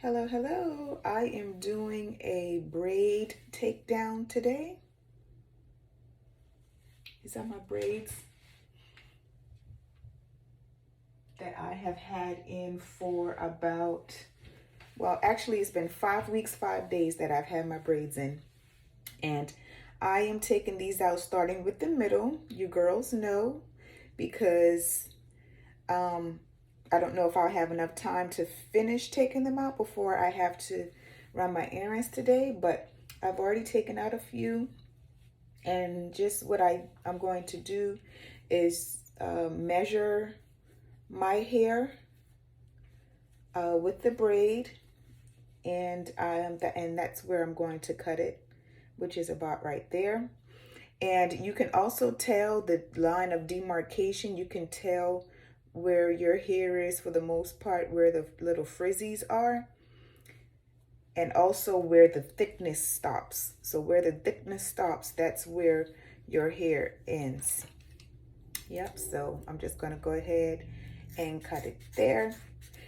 Hello, hello. I am doing a braid takedown today. These are my braids that I have had in for about, well, actually it's been 5 weeks, 5 days that I've had my braids in. And I am taking these out starting with the middle. You girls know because I don't know if I'll have enough time to finish taking them out before I have to run my errands today, but I've already taken out a few. And just what I'm going to do is measure my hair with the braid, and that's where I'm going to cut it, which is about right there. And you can also tell the line of demarcation. You can tell where your hair is, for the most part, where the little frizzies are, and also where the thickness stops. So where the thickness stops, that's where your hair ends. Yep, so I'm just gonna go ahead and cut it there.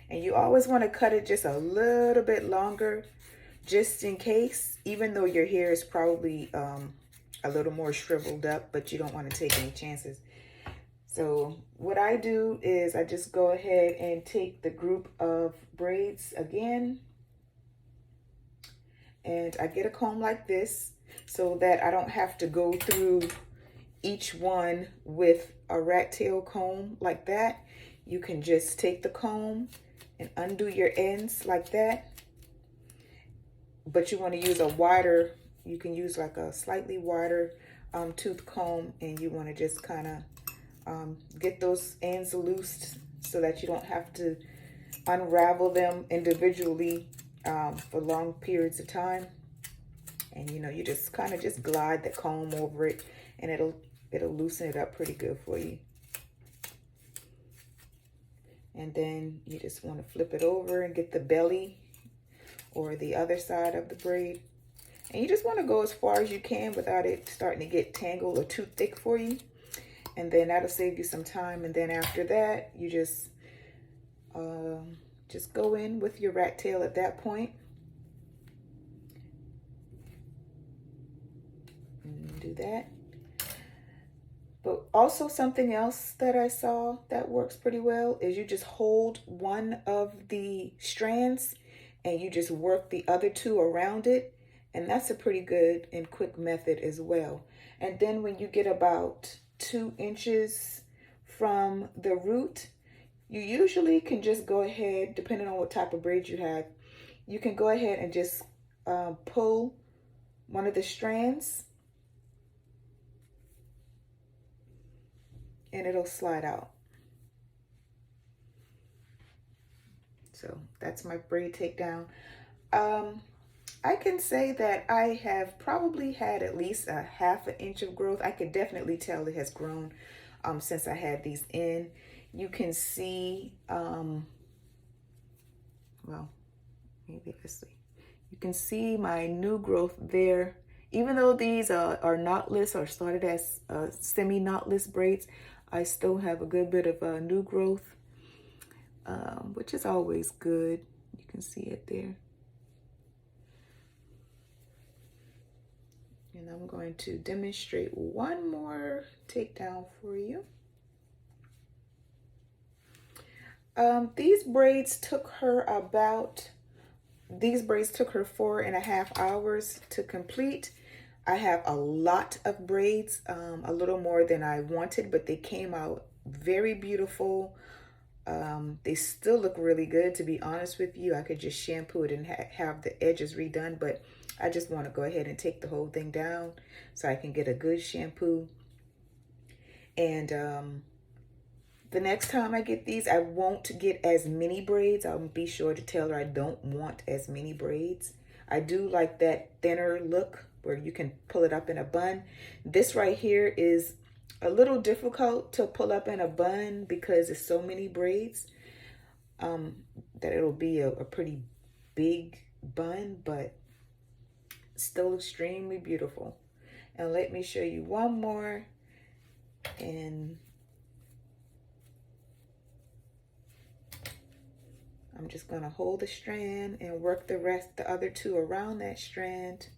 And you always want to cut it just a little bit longer, just in case, even though your hair is probably a little more shriveled up, but you don't want to take any chances. So what I do is I just go ahead and take the group of braids again, and I get a comb like this so that I don't have to go through each one with a rat tail comb like that. You can just take the comb and undo your ends like that. But you want to use a wider, you can use like a slightly wider tooth comb, and you want to just kind of get those ends loosed so that you don't have to unravel them individually for long periods of time. And you just kind of just glide the comb over it, and it'll loosen it up pretty good for you. And then you just want to flip it over and get the belly or the other side of the braid. And you just want to go as far as you can without it starting to get tangled or too thick for you. And then that'll save you some time. And then after that, you just go in with your rat tail at that point. And do that. But also something else that I saw that works pretty well is you just hold one of the strands and you just work the other two around it. And that's a pretty good and quick method as well. And then when you get about 2 inches from the root, you usually can just go ahead, depending on what type of braid you have, you can go ahead and just pull one of the strands, and it'll slide out. So that's my braid takedown. I can say that I have probably had at least a 1/2 inch of growth. I could definitely tell it has grown since I had these in. You can see, well, maybe let's see. You can see my new growth there. Even though these are knotless or started as semi-knotless braids, I still have a good bit of new growth, which is always good. You can see it there. And I'm going to demonstrate one more takedown for you. These braids took her 4.5 hours to complete. I have a lot of braids, a little more than I wanted, but they came out very beautiful. They still look really good, to be honest with you. I could just shampoo it and have the edges redone, but I just want to go ahead and take the whole thing down so I can get a good shampoo. And the next time I get these, I won't get as many braids. I'll be sure to tell her I don't want as many braids. I do like that thinner look where you can pull it up in a bun. This right here is a little difficult to pull up in a bun because there's so many braids that it'll be a pretty big bun, but still extremely beautiful. And let me show you one more. And I'm just going to hold the strand and work the other two around that strand.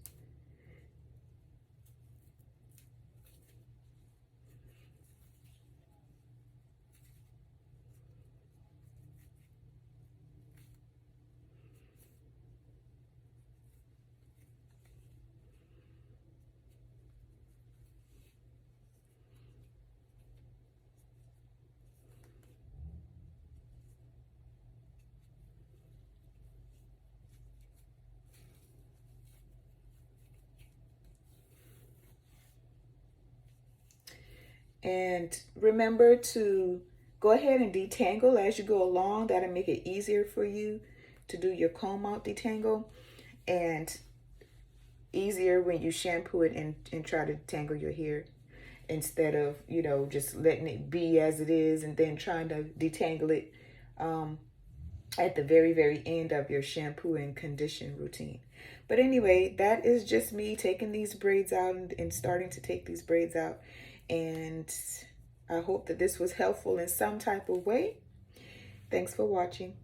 And remember to go ahead and detangle as you go along. That'll make it easier for you to do your comb out detangle, and easier when you shampoo it and try to detangle your hair, instead of, you know, just letting it be as it is and then trying to detangle it at the very end of your shampoo and condition routine. But anyway, that is just me taking these braids out and starting to take these braids out. And I hope that this was helpful in some type of way. Thanks for watching.